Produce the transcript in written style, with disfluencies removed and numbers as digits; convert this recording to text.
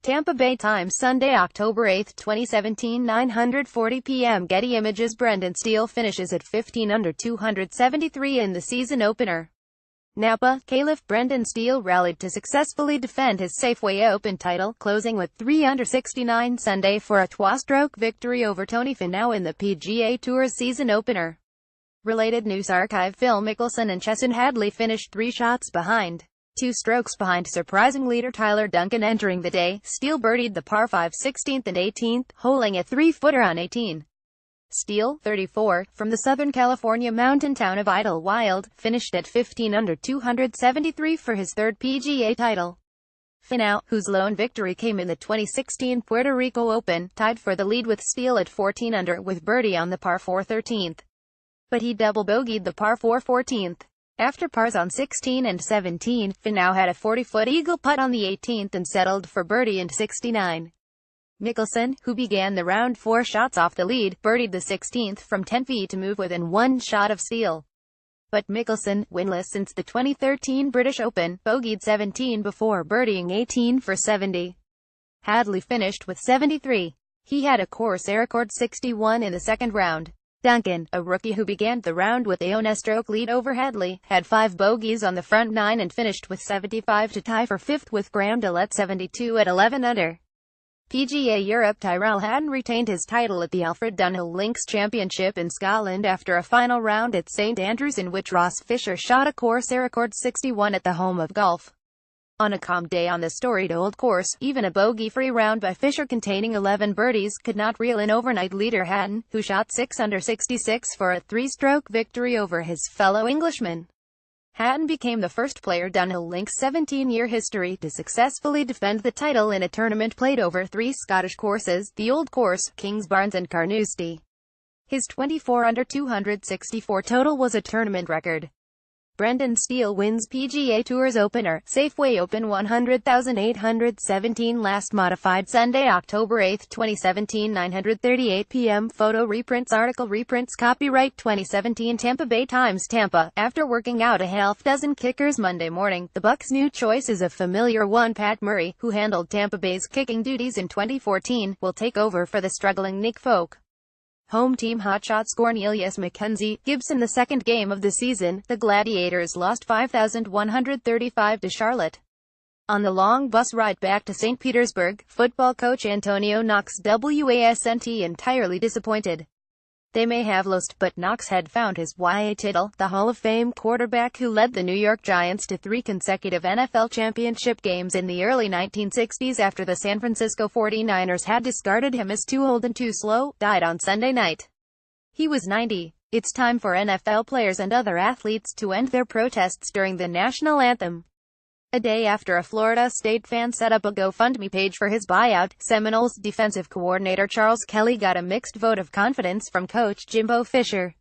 Tampa Bay time, Sunday, October 8, 2017, 9:40 p.m. Getty Images. Brendan Steele finishes at 15 under 273 in the season opener. Napa, Caliph. Brendan Steele rallied to successfully defend his Safeway Open title, closing with 3 under 69 Sunday for a 2-stroke victory over Tony Finau in the PGA Tour's season opener. Related news archive. Phil Mickelson and Chesson Hadley finished 3 shots behind. 2 strokes behind surprising leader Tyler Duncan entering the day. Steele birdied the par 5 16th and 18th, holing a 3-footer on 18. Steele, 34, from the Southern California mountain town of Idlewild, finished at 15 under 273 for his 3rd PGA title. Finau, whose lone victory came in the 2016 Puerto Rico Open, tied for the lead with Steele at 14 under, with birdie on the par 4 13th. But he double bogeyed the par 4 14th. After pars on 16 and 17, Finau had a 40-foot eagle putt on the 18th and settled for birdie in 69. Mickelson, who began the round 4 shots off the lead, birdied the 16th from 10 feet to move within 1 shot of Steele. But Mickelson, winless since the 2013 British Open, bogeyed 17 before birdieing 18 for 70. Hadley finished with 73. He had a course record 61 in the second round. Duncan, a rookie who began the round with a 1-stroke lead over Hadley, had 5 bogeys on the front 9 and finished with 75 to tie for 5th with Graham Dillett 72 at 11 under. PGA Europe. Tyrrell Hatton retained his title at the Alfred Dunhill Links Championship in Scotland after a final round at St Andrews in which Ross Fisher shot a course record 61 at the home of golf. On a calm day on the storied Old Course, even a bogey-free round by Fisher containing 11 birdies could not reel in overnight leader Hatton, who shot 6 under 66 for a 3-stroke victory over his fellow Englishman. Hatton became the first player Dunhill Links' 17-year history to successfully defend the title in a tournament played over 3 Scottish courses, the Old Course, Kingsbarns and Carnoustie. His 24 under 264 total was a tournament record. Brendan Steele wins PGA Tour's opener, Safeway Open 100,817 last modified Sunday, October 8, 2017, 9:38 p.m. Photo reprints. Article reprints. Copyright 2017 Tampa Bay Times. Tampa. After working out a half-dozen kickers Monday morning, the Bucs' new choice is a familiar one. Pat Murray, who handled Tampa Bay's kicking duties in 2014, will take over for the struggling Nick Folk. Home team hotshots. Cornelius McKenzie, Gibson. The second game of the season, the Gladiators lost 5,135 to Charlotte. On the long bus ride back to St. Petersburg, football coach Antonio Knox wasn't entirely disappointed. They may have lost, but Knox had found his Y.A. Tittle, the Hall of Fame quarterback who led the New York Giants to 3 consecutive NFL championship games in the early 1960s after the San Francisco 49ers had discarded him as too old and too slow, died on Sunday night. He was 90. It's time for NFL players and other athletes to end their protests during the national anthem. A day after a Florida State fan set up a GoFundMe page for his buyout, Seminoles defensive coordinator Charles Kelly got a mixed vote of confidence from coach Jimbo Fisher.